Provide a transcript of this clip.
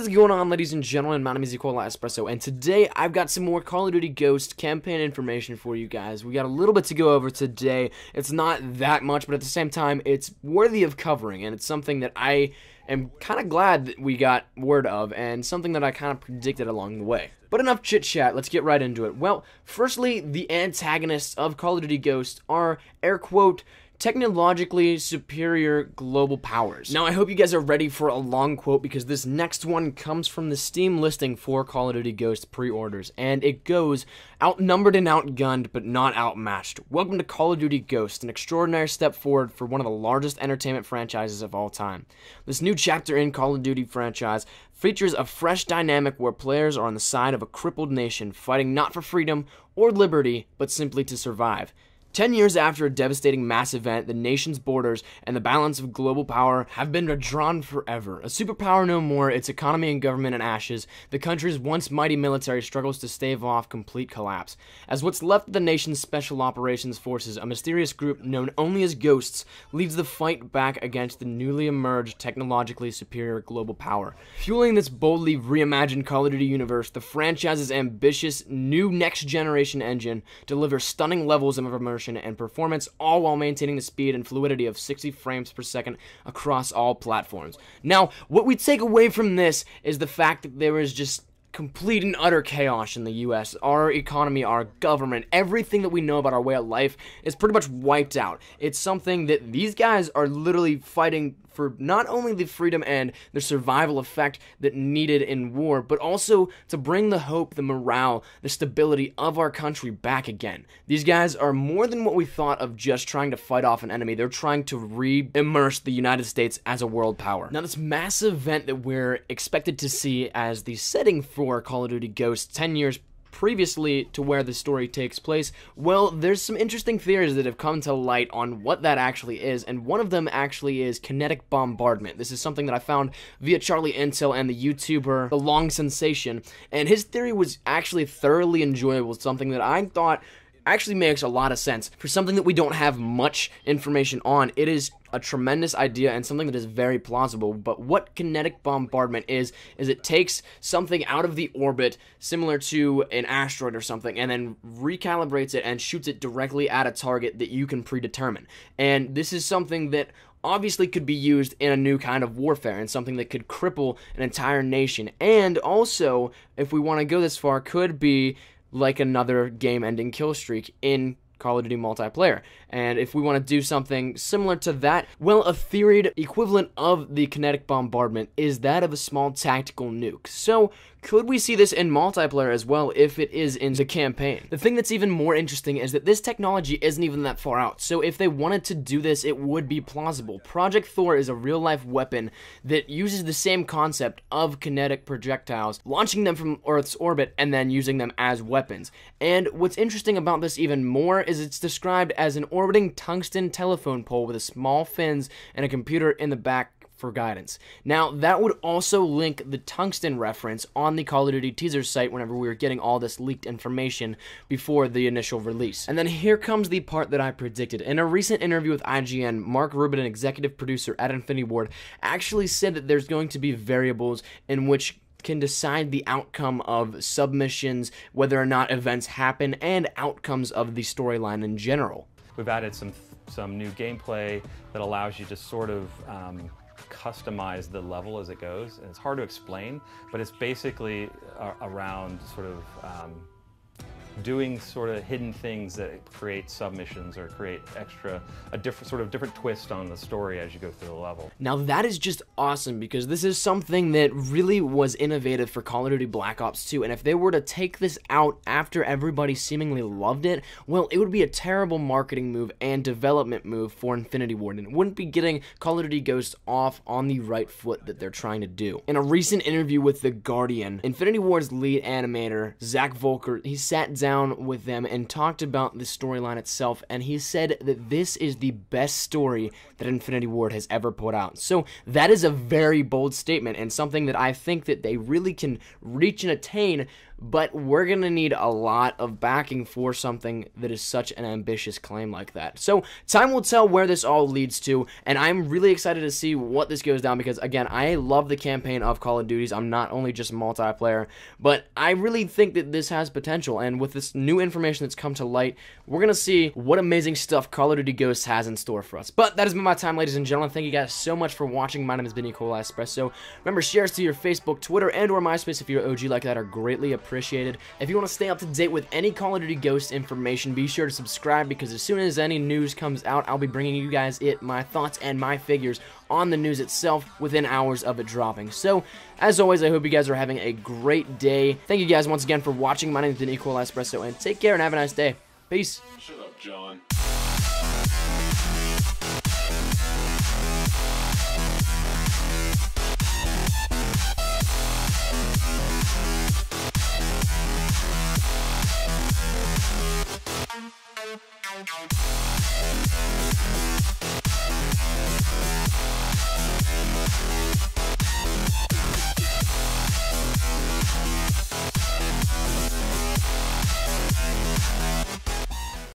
What is going on, ladies and gentlemen? My name is Equal Espresso, and today I've got some more Call of Duty Ghost campaign information for you guys. We got a little bit to go over today. It's not that much, but at the same time, it's worthy of covering, and it's something that I am kind of glad that we got word of, and something that I kind of predicted along the way. But enough chit-chat, let's get right into it. Well, firstly, the antagonists of Call of Duty Ghost are, air quote, technologically superior global powers. Now, I hope you guys are ready for a long quote, because this next one comes from the Steam listing for Call of Duty Ghost pre-orders, and it goes, outnumbered and outgunned, but not outmatched. Welcome to Call of Duty Ghost, an extraordinary step forward for one of the largest entertainment franchises of all time. This new chapter in Call of Duty franchise features a fresh dynamic where players are on the side of a crippled nation, fighting not for freedom or liberty, but simply to survive. 10 years after a devastating mass event, the nation's borders and the balance of global power have been redrawn forever. A superpower no more, its economy and government in ashes, the country's once mighty military struggles to stave off complete collapse. As what's left of the nation's special operations forces, a mysterious group known only as Ghosts leads the fight back against the newly emerged technologically superior global power. Fueling this boldly reimagined Call of Duty universe, the franchise's ambitious new next-generation engine delivers stunning levels of immersion and performance, all while maintaining the speed and fluidity of 60 frames per second across all platforms. Now, what we take away from this is the fact that there is just complete and utter chaos in the US. Our economy, our government, everything that we know about our way of life is pretty much wiped out. It's something that these guys are literally fighting for, not only the freedom and the survival effect that needed in war, but also to bring the hope, the morale, the stability of our country back again. These guys are more than what we thought of just trying to fight off an enemy. They're trying to re-immerse the United States as a world power. Now, this massive event that we're expected to see as the setting for Call of Duty Ghosts 10 years previously to where the story takes place, well, there's some interesting theories that have come to light on what that actually is, and one of them actually is Kinetic Bombardment. This is something that I found via Charlie Intel and the YouTuber The Long Sensation, and his theory was actually thoroughly enjoyable, something that I thought actually makes a lot of sense. For something that we don't have much information on, it is a tremendous idea and something that is very plausible. But what Kinetic Bombardment is it takes something out of the orbit similar to an asteroid or something, and then recalibrates it and shoots it directly at a target that you can predetermine. And this is something that obviously could be used in a new kind of warfare, and something that could cripple an entire nation, and also, if we want to go this far, could be like another game-ending Killstreak in Call of Duty multiplayer. And if we want to do something similar to that, well, a theoried equivalent of the Kinetic Bombardment is that of a small tactical nuke. So, could we see this in multiplayer as well if it is in the campaign? The thing that's even more interesting is that this technology isn't even that far out, so if they wanted to do this, it would be plausible. Project Thor is a real-life weapon that uses the same concept of kinetic projectiles, launching them from Earth's orbit and then using them as weapons. And what's interesting about this even more is it's described as an orbiting tungsten telephone pole with a small fins and a computer in the back for guidance. Now, that would also link the tungsten reference on the Call of Duty teaser site whenever we were getting all this leaked information before the initial release. And then here comes the part that I predicted. In a recent interview with IGN, Mark Rubin, an executive producer at Infinity Ward, actually said that there's going to be variables in which can decide the outcome of submissions, whether or not events happen, and outcomes of the storyline in general. We've added some new gameplay that allows you to sort of customize the level as it goes. And it's hard to explain, but it's basically around sort of doing sort of hidden things that create submissions or create a different twist on the story as you go through the level. Now that is just awesome, because this is something that really was innovative for Call of Duty Black Ops 2, and if they were to take this out after everybody seemingly loved it, well, it would be a terrible marketing move and development move for Infinity Ward, and it wouldn't be getting Call of Duty Ghosts off on the right foot that they're trying to do. In a recent interview with The Guardian, Infinity Ward's lead animator, Zach Volker, he sat down with them and talked about the storyline itself, and he said that this is the best story that Infinity Ward has ever put out. So that is a very bold statement, and something that I think that they really can reach and attain but we're going to need a lot of backing for something that is such an ambitious claim like that. So time will tell where this all leads to, and I'm really excited to see what this goes down because, again, I love the campaign of Call of Duties. I'm not only just multiplayer, but I really think that this has potential, and with this new information that's come to light, we're going to see what amazing stuff Call of Duty Ghosts has in store for us. But that has been my time, ladies and gentlemen. Thank you guys so much for watching. My name has been Nicola Espresso. Remember, shares to your Facebook, Twitter, and or MySpace if you're an OG like that are greatly appreciated. If you want to stay up to date with any Call of Duty Ghosts information, be sure to subscribe because as soon as any news comes out, I'll be bringing you guys my thoughts and my figures on the news itself within hours of it dropping. So, as always, I hope you guys are having a great day. Thank you guys once again for watching. My name has been Nicola Espresso, and take care and have a nice day. Peace. Shut up, John.